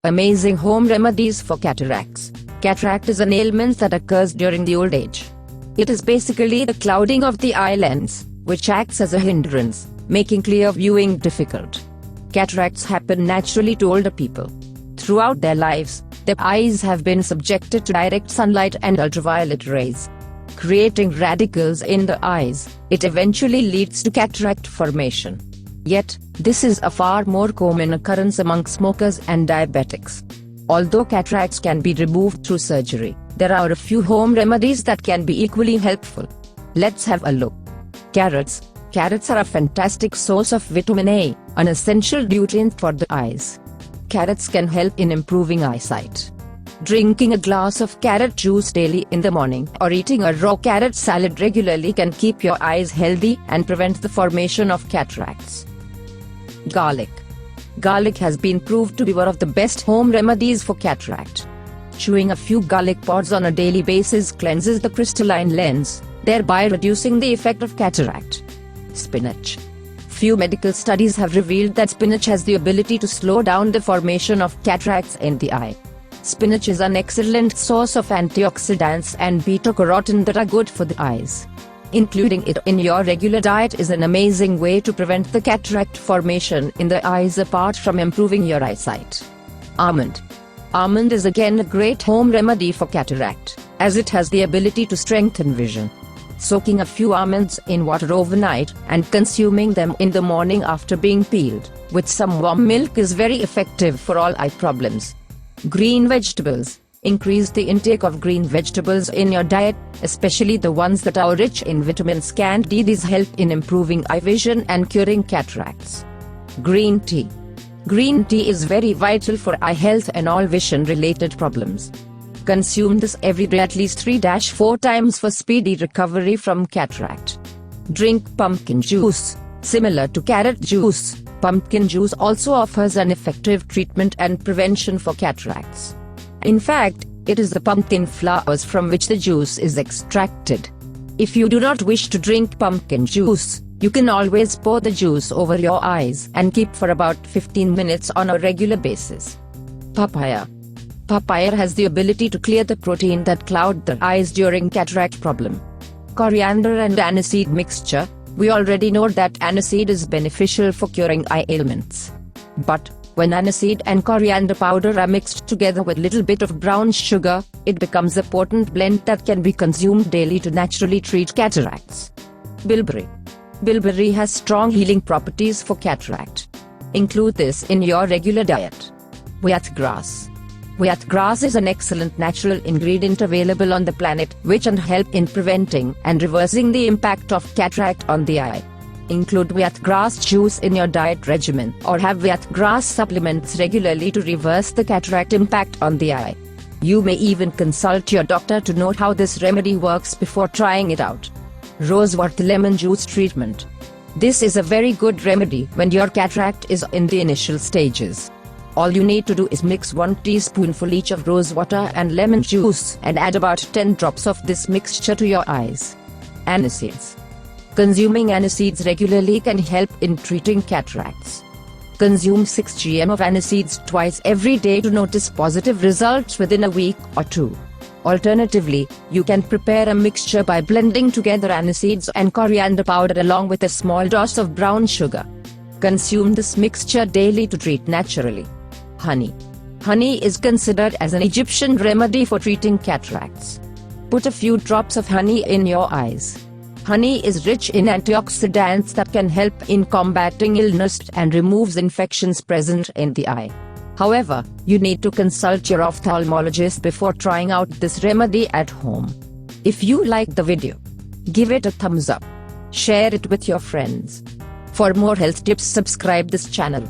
Amazing home remedies for cataracts. Cataract is an ailment that occurs during the old age. It is basically the clouding of the eye lens, which acts as a hindrance, making clear viewing difficult. Cataracts happen naturally to older people. Throughout their lives, their eyes have been subjected to direct sunlight and ultraviolet rays, creating radicals in the eyes. It eventually leads to cataract formation. Yet, this is a far more common occurrence among smokers and diabetics. Although cataracts can be removed through surgery, there are a few home remedies that can be equally helpful. Let's have a look. Carrots. Carrots are a fantastic source of vitamin A, an essential nutrient for the eyes. Carrots can help in improving eyesight. Drinking a glass of carrot juice daily in the morning or eating a raw carrot salad regularly can keep your eyes healthy and prevent the formation of cataracts. Garlic. Garlic has been proved to be one of the best home remedies for cataract. Chewing a few garlic pods on a daily basis cleanses the crystalline lens, thereby reducing the effect of cataract. Spinach. Few medical studies have revealed that spinach has the ability to slow down the formation of cataracts in the eye. Spinach is an excellent source of antioxidants and beta-carotene that are good for the eyes. Including it in your regular diet is an amazing way to prevent the cataract formation in the eyes apart from improving your eyesight. Almond. Almond is again a great home remedy for cataract, as it has the ability to strengthen vision. Soaking a few almonds in water overnight and consuming them in the morning after being peeled, with some warm milk is very effective for all eye problems. Green vegetables. Increase the intake of green vegetables in your diet, especially the ones that are rich in vitamins and D. These help in improving eye vision and curing cataracts. Green tea. Green tea is very vital for eye health and all vision-related problems. Consume this every day at least 3-4 times for speedy recovery from cataract. Drink pumpkin juice. Similar to carrot juice, pumpkin juice also offers an effective treatment and prevention for cataracts. In fact, it is the pumpkin flowers from which the juice is extracted. If you do not wish to drink pumpkin juice, you can always pour the juice over your eyes and keep for about 15 minutes on a regular basis. Papaya. Papaya has the ability to clear the protein that cloud the eyes during cataract problem. Coriander and aniseed mixture. We already know that aniseed is beneficial for curing eye ailments. But when aniseed and coriander powder are mixed together with little bit of brown sugar, it becomes a potent blend that can be consumed daily to naturally treat cataracts. Bilberry. Bilberry has strong healing properties for cataract. Include this in your regular diet. Wheatgrass. Wheatgrass is an excellent natural ingredient available on the planet which can help in preventing and reversing the impact of cataract on the eye. Include wheatgrass juice in your diet regimen or have wheatgrass supplements regularly to reverse the cataract impact on the eye. You may even consult your doctor to know how this remedy works before trying it out. Rosewater lemon juice treatment. This is a very good remedy when your cataract is in the initial stages. All you need to do is mix 1 teaspoonful each of rosewater and lemon juice and add about 10 drops of this mixture to your eyes. Aniseeds. Consuming aniseeds regularly can help in treating cataracts. Consume 6 grams of aniseeds twice every day to notice positive results within a week or 2. Alternatively, you can prepare a mixture by blending together aniseeds and coriander powder along with a small dose of brown sugar. Consume this mixture daily to treat naturally. Honey. Honey is considered as an Egyptian remedy for treating cataracts. Put a few drops of honey in your eyes. Honey is rich in antioxidants that can help in combating illness and removes infections present in the eye. However, you need to consult your ophthalmologist before trying out this remedy at home. If you like the video, give it a thumbs up. Share it with your friends. For more health tips, subscribe this channel.